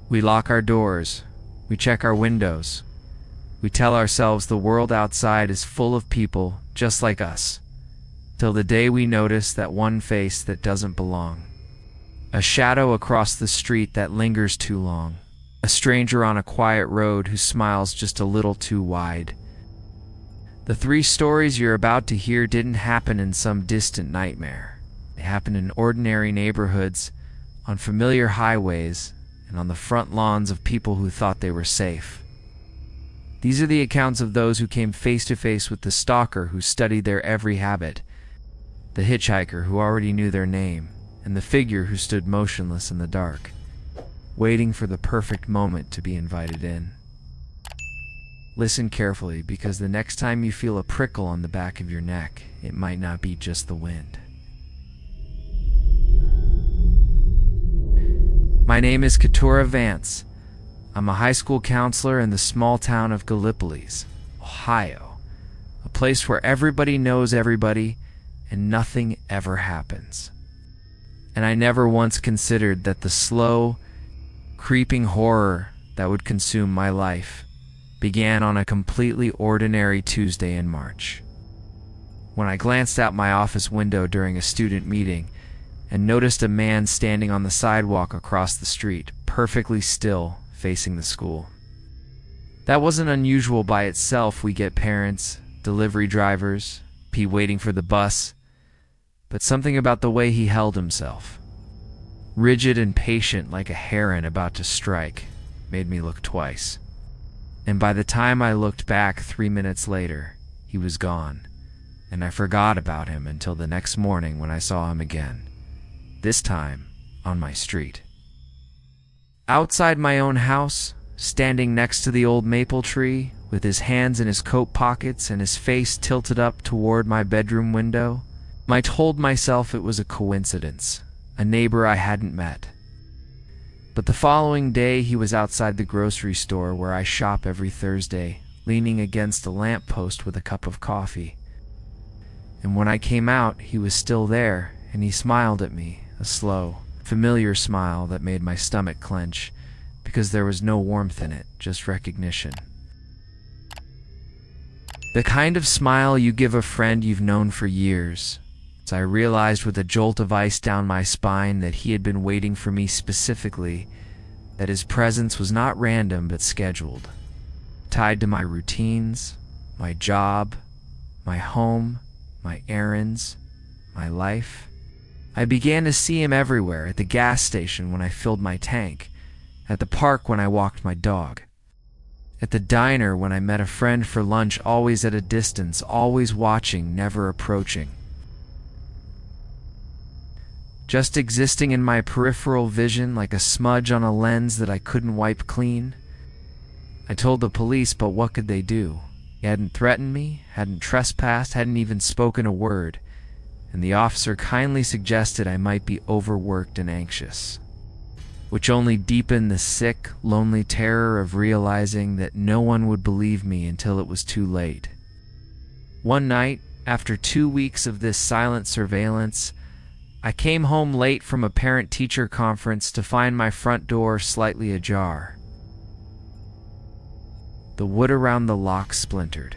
We lock our doors. We check our windows. We tell ourselves the world outside is full of people just like us, till the day we notice that one face that doesn't belong. A shadow across the street that lingers too long. A stranger on a quiet road who smiles just a little too wide. The 3 stories you're about to hear didn't happen in some distant nightmare. They happened in ordinary neighborhoods, on familiar highways, and on the front lawns of people who thought they were safe. These are the accounts of those who came face to face with the stalker who studied their every habit, the hitchhiker who already knew their name, and the figure who stood motionless in the dark, waiting for the perfect moment to be invited in. Listen carefully, because the next time you feel a prickle on the back of your neck, it might not be just the wind. My name is Keturah Vance. I'm a high school counselor in the small town of Gallipolis, Ohio, a place where everybody knows everybody and nothing ever happens. And I never once considered that the slow, creeping horror that would consume my life began on a completely ordinary Tuesday in March. When I glanced out my office window during a student meeting and noticed a man standing on the sidewalk across the street, perfectly still, facing the school. That wasn't unusual by itself. We get parents, delivery drivers, people waiting for the bus, but something about the way he held himself, rigid and patient like a heron about to strike, made me look twice. And by the time I looked back 3 minutes later, he was gone, and I forgot about him until the next morning when I saw him again, this time on my street. Outside my own house, standing next to the old maple tree, with his hands in his coat pockets and his face tilted up toward my bedroom window, I told myself it was a coincidence, a neighbor I hadn't met. But the following day he was outside the grocery store where I shop every Thursday, leaning against a lamppost with a cup of coffee. And when I came out, he was still there, and he smiled at me, a slow, familiar smile that made my stomach clench, because there was no warmth in it, just recognition. The kind of smile you give a friend you've known for years. So I realized with a jolt of ice down my spine that he had been waiting for me specifically, that his presence was not random but scheduled, tied to my routines, my job, my home, my errands, my life. I began to see him everywhere, at the gas station when I filled my tank, at the park when I walked my dog, at the diner when I met a friend for lunch, always at a distance, always watching, never approaching. Just existing in my peripheral vision like a smudge on a lens that I couldn't wipe clean. I told the police, but what could they do? He hadn't threatened me, hadn't trespassed, hadn't even spoken a word, and the officer kindly suggested I might be overworked and anxious, which only deepened the sick, lonely terror of realizing that no one would believe me until it was too late. One night, after 2 weeks of this silent surveillance, I came home late from a parent-teacher conference to find my front door slightly ajar. The wood around the lock splintered,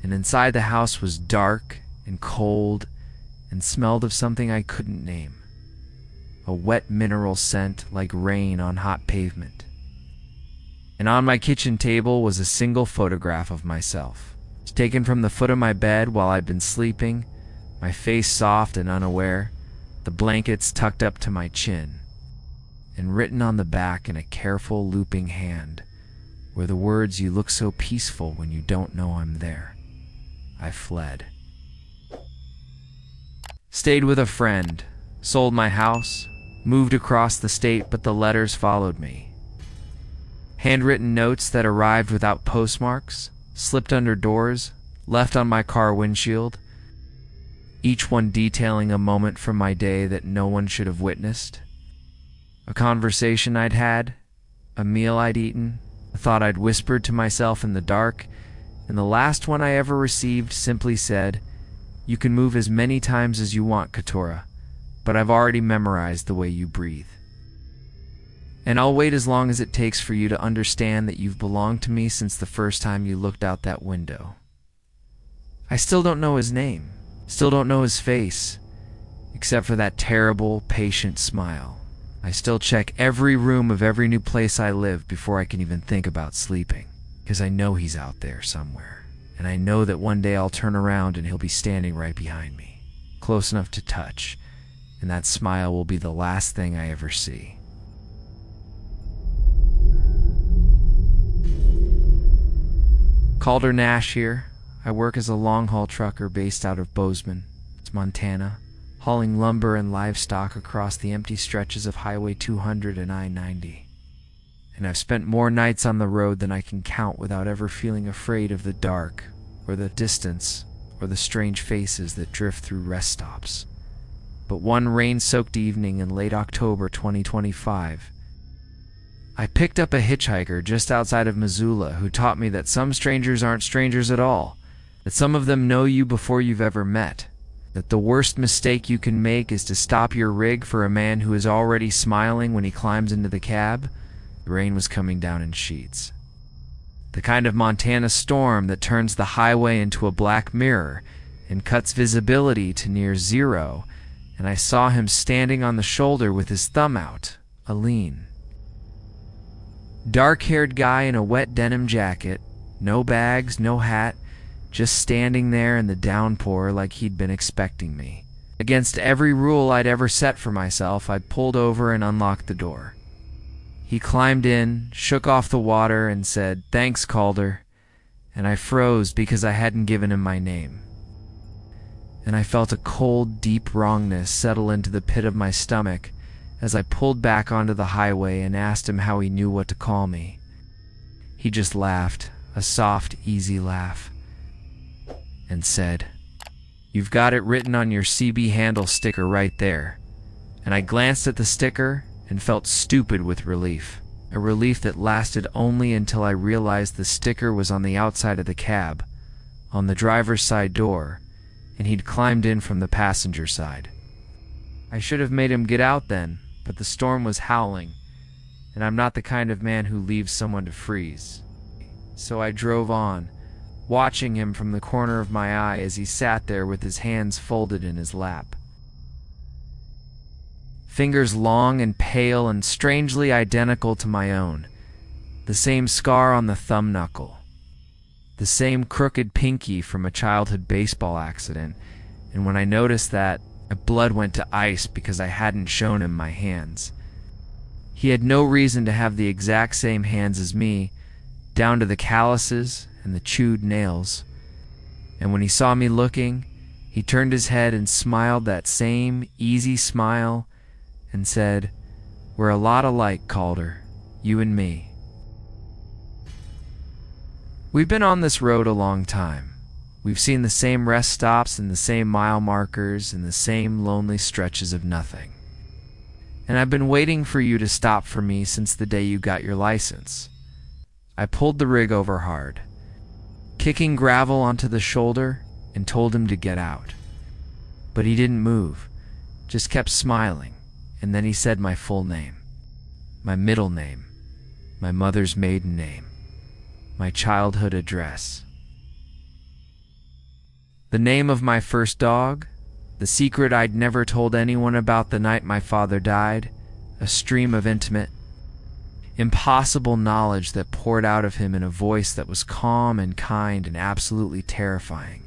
and inside the house was dark and cold and smelled of something I couldn't name. A wet mineral scent like rain on hot pavement. And on my kitchen table was a single photograph of myself, taken from the foot of my bed while I'd been sleeping, my face soft and unaware, the blankets tucked up to my chin, and written on the back in a careful looping hand were the words, "You look so peaceful when you don't know I'm there." I fled. Stayed with a friend, sold my house, moved across the state, but the letters followed me. Handwritten notes that arrived without postmarks, slipped under doors, left on my car windshield, each one detailing a moment from my day that no one should have witnessed. A conversation I'd had, a meal I'd eaten, a thought I'd whispered to myself in the dark, and the last one I ever received simply said, "You can move as many times as you want, Keturah, but I've already memorized the way you breathe." And I'll wait as long as it takes for you to understand that you've belonged to me since the first time you looked out that window. I still don't know his name, still don't know his face, except for that terrible, patient smile. I still check every room of every new place I live before I can even think about sleeping, because I know he's out there somewhere, and I know that one day I'll turn around and he'll be standing right behind me, close enough to touch, and that smile will be the last thing I ever see. Calder Nash here. I work as a long-haul trucker based out of Bozeman, Montana, hauling lumber and livestock across the empty stretches of Highway 200 and I-90. And I've spent more nights on the road than I can count without ever feeling afraid of the dark, or the distance, or the strange faces that drift through rest stops. But one rain-soaked evening in late October 2025, I picked up a hitchhiker just outside of Missoula who taught me that some strangers aren't strangers at all, that some of them know you before you've ever met, that the worst mistake you can make is to stop your rig for a man who is already smiling when he climbs into the cab. The rain was coming down in sheets. The kind of Montana storm that turns the highway into a black mirror and cuts visibility to near zero, and I saw him standing on the shoulder with his thumb out, a lean. Dark-haired guy in a wet denim jacket, no bags, no hat, just standing there in the downpour like he'd been expecting me. Against every rule I'd ever set for myself, I pulled over and unlocked the door. He climbed in, shook off the water, and said, "Thanks, Calder," and I froze because I hadn't given him my name. And I felt a cold, deep wrongness settle into the pit of my stomach as I pulled back onto the highway and asked him how he knew what to call me. He just laughed, a soft, easy laugh, and said, "You've got it written on your CB handle sticker right there." And I glanced at the sticker and felt stupid with relief, a relief that lasted only until I realized the sticker was on the outside of the cab, on the driver's side door, and he'd climbed in from the passenger side. I should have made him get out then, but the storm was howling, and I'm not the kind of man who leaves someone to freeze. So I drove on, watching him from the corner of my eye as he sat there with his hands folded in his lap. Fingers long and pale and strangely identical to my own, the same scar on the thumb knuckle, the same crooked pinky from a childhood baseball accident, and when I noticed that, my blood went to ice because I hadn't shown him my hands. He had no reason to have the exact same hands as me, down to the calluses and the chewed nails. And when he saw me looking, he turned his head and smiled that same easy smile and said, "We're a lot alike, Calder, you and me." We've been on this road a long time. We've seen the same rest stops and the same mile markers and the same lonely stretches of nothing. And I've been waiting for you to stop for me since the day you got your license. I pulled the rig over hard, kicking gravel onto the shoulder, and told him to get out. But he didn't move, just kept smiling, and then he said my full name, my middle name, my mother's maiden name, my childhood address. The name of my first dog, the secret I'd never told anyone about the night my father died, a stream of intimate, impossible knowledge that poured out of him in a voice that was calm and kind and absolutely terrifying.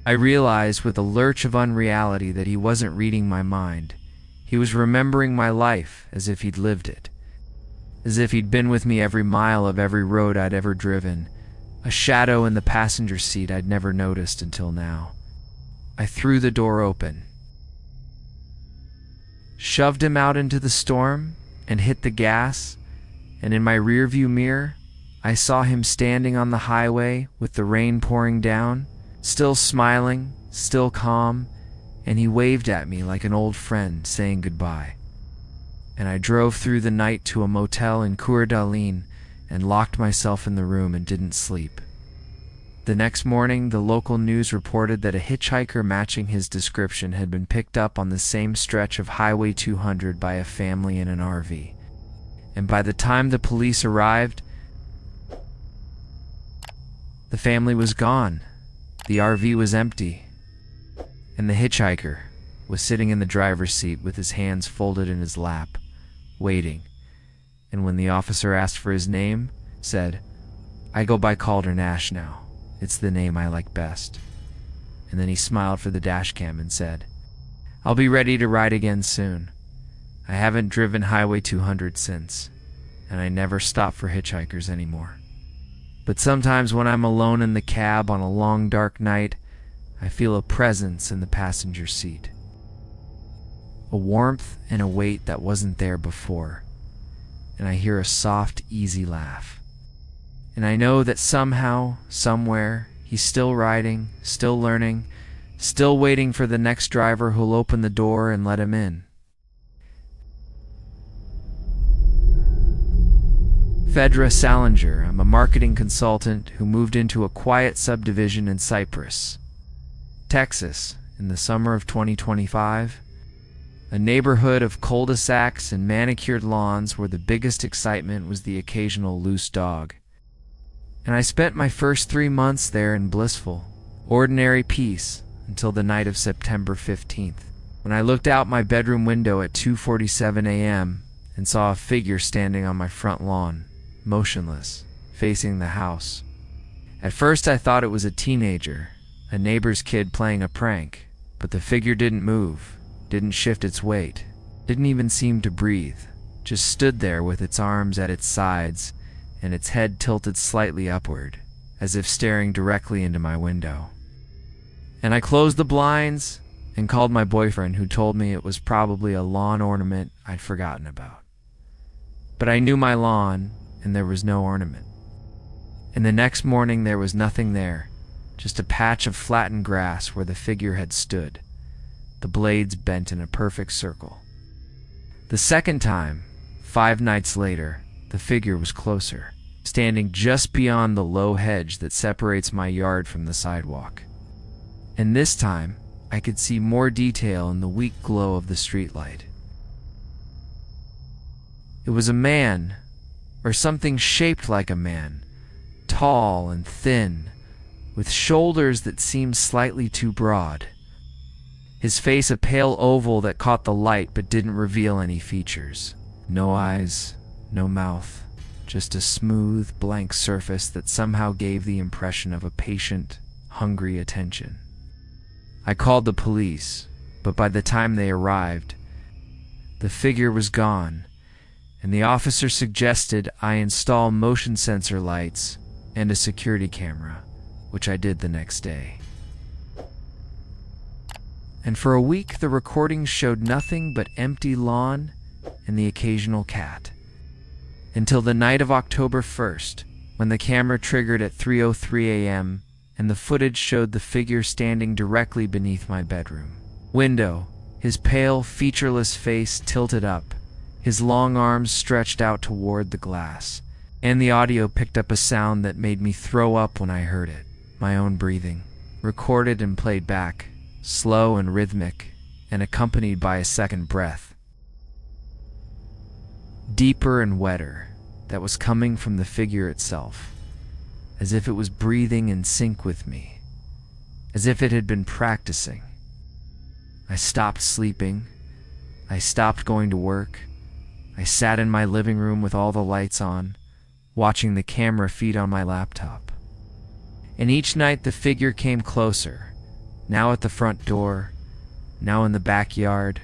I realized with a lurch of unreality that he wasn't reading my mind. He was remembering my life as if he'd lived it, as if he'd been with me every mile of every road I'd ever driven, a shadow in the passenger seat I'd never noticed until now. I threw the door open, shoved him out into the storm, and hit the gas, and in my rearview mirror, I saw him standing on the highway with the rain pouring down, still smiling, still calm, and he waved at me like an old friend saying goodbye. And I drove through the night to a motel in Coeur d'Alene and locked myself in the room and didn't sleep. The next morning, the local news reported that a hitchhiker matching his description had been picked up on the same stretch of Highway 200 by a family in an RV. and by the time the police arrived, the family was gone. The RV was empty, and the hitchhiker was sitting in the driver's seat with his hands folded in his lap, waiting, and when the officer asked for his name, said, "I go by Calder Nash now. It's the name I like best." And then he smiled for the dash cam and said, "I'll be ready to ride again soon. I haven't driven Highway 200 since, and I never stop for hitchhikers anymore. But sometimes when I'm alone in the cab on a long dark night, I feel a presence in the passenger seat. A warmth and a weight that wasn't there before, and I hear a soft, easy laugh. And I know that somehow, somewhere, he's still riding, still learning, still waiting for the next driver who'll open the door and let him in." Phedra Salinger. I'm a marketing consultant who moved into a quiet subdivision in Cypress, Texas, in the summer of 2025. A neighborhood of cul-de-sacs and manicured lawns where the biggest excitement was the occasional loose dog. And I spent my first 3 months there in blissful, ordinary peace until the night of September 15th, when I looked out my bedroom window at 2:47 a.m. and saw a figure standing on my front lawn, motionless, facing the house. At first I thought it was a teenager, a neighbor's kid playing a prank, but the figure didn't move, didn't shift its weight, didn't even seem to breathe, just stood there with its arms at its sides and its head tilted slightly upward, as if staring directly into my window. And I closed the blinds and called my boyfriend, who told me it was probably a lawn ornament I'd forgotten about. But I knew my lawn, and there was no ornament. And the next morning there was nothing there, just a patch of flattened grass where the figure had stood, the blades bent in a perfect circle. The second time, 5 nights later, the figure was closer, standing just beyond the low hedge that separates my yard from the sidewalk. And this time, I could see more detail in the weak glow of the streetlight. It was a man, or something shaped like a man, tall and thin, with shoulders that seemed slightly too broad. His face a pale oval that caught the light but didn't reveal any features. No eyes, no mouth, just a smooth, blank surface that somehow gave the impression of a patient, hungry attention. I called the police, but by the time they arrived, the figure was gone, and the officer suggested I install motion sensor lights and a security camera, which I did the next day. And for a week, the recordings showed nothing but empty lawn and the occasional cat. Until the night of October 1st, when the camera triggered at 3:03 a.m., and the footage showed the figure standing directly beneath my bedroom window, his pale, featureless face tilted up, his long arms stretched out toward the glass, and the audio picked up a sound that made me throw up when I heard it. My own breathing, recorded and played back, slow and rhythmic, and accompanied by a second breath, deeper and wetter, that was coming from the figure itself, as if it was breathing in sync with me, as if it had been practicing. I stopped sleeping. I stopped going to work. I sat in my living room with all the lights on, watching the camera feed on my laptop. And each night the figure came closer, now at the front door, now in the backyard,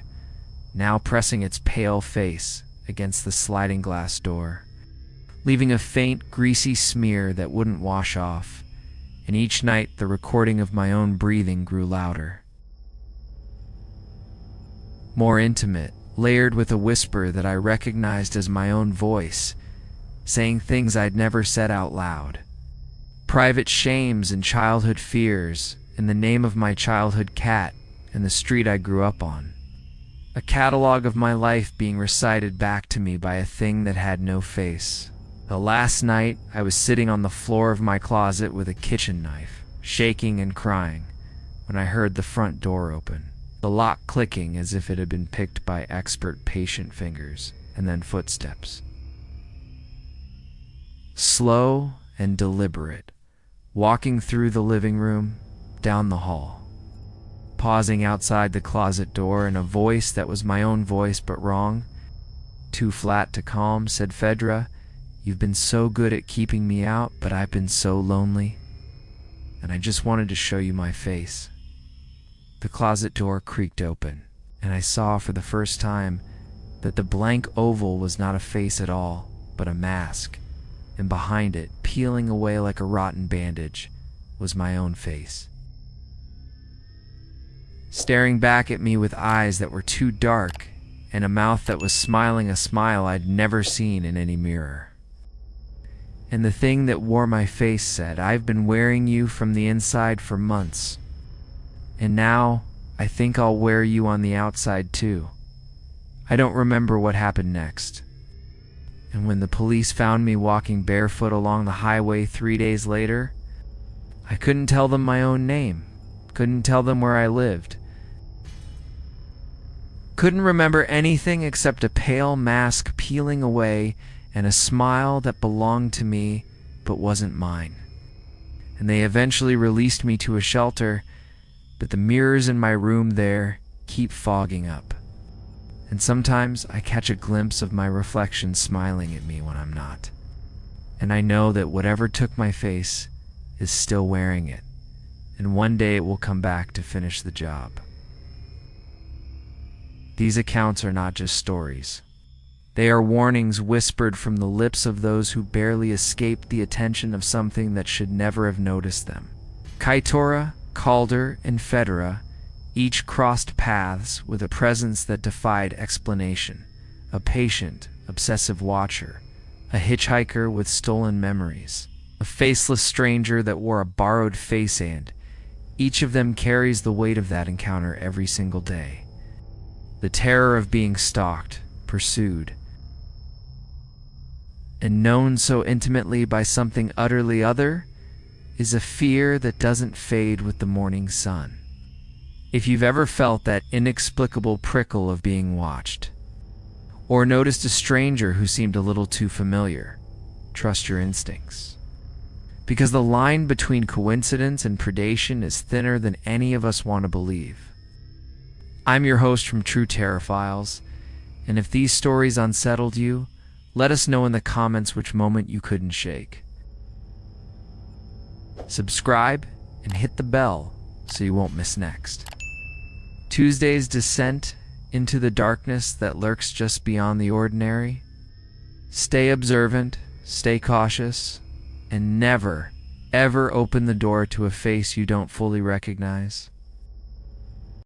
now pressing its pale face against the sliding glass door, leaving a faint, greasy smear that wouldn't wash off, and each night the recording of my own breathing grew louder, more intimate, layered with a whisper that I recognized as my own voice, saying things I'd never said out loud. Private shames and childhood fears, in the name of my childhood cat and the street I grew up on. A catalog of my life being recited back to me by a thing that had no face. The last night, I was sitting on the floor of my closet with a kitchen knife, shaking and crying, when I heard the front door open, the lock clicking as if it had been picked by expert patient fingers, and then footsteps. slow and deliberate, walking through the living room, down the hall, pausing outside the closet door in a voice that was my own voice but wrong. "Too flat to calm," said Phedra. "You've been so good at keeping me out, but I've been so lonely. And I just wanted to show you my face." The closet door creaked open, and I saw for the first time that the blank oval was not a face at all, but a mask, and behind it, peeling away like a rotten bandage, was my own face. Staring back at me with eyes that were too dark, and a mouth that was smiling a smile I'd never seen in any mirror. And the thing that wore my face said, "I've been wearing you from the inside for months. And now, I think I'll wear you on the outside too." I don't remember what happened next. And when the police found me walking barefoot along the highway 3 days later, I couldn't tell them my own name, couldn't tell them where I lived. Couldn't remember anything except a pale mask peeling away and a smile that belonged to me but wasn't mine. And they eventually released me to a shelter, but the mirrors in my room there keep fogging up. And sometimes I catch a glimpse of my reflection smiling at me when I'm not. And I know that whatever took my face is still wearing it, and one day it will come back to finish the job. These accounts are not just stories. They are warnings whispered from the lips of those who barely escaped the attention of something that should never have noticed them. Keturah, Calder, and Phedra each crossed paths with a presence that defied explanation, a patient, obsessive watcher, a hitchhiker with stolen memories, a faceless stranger that wore a borrowed face, and each of them carries the weight of that encounter every single day. The terror of being stalked, pursued, and known so intimately by something utterly other is a fear that doesn't fade with the morning sun. If you've ever felt that inexplicable prickle of being watched, or noticed a stranger who seemed a little too familiar, trust your instincts. Because the line between coincidence and predation is thinner than any of us want to believe. I'm your host from True Terror Files, and if these stories unsettled you, let us know in the comments which moment you couldn't shake. Subscribe and hit the bell so you won't miss next. Tuesday's descent into the darkness that lurks just beyond the ordinary. Stay observant, stay cautious, and never, ever open the door to a face you don't fully recognize.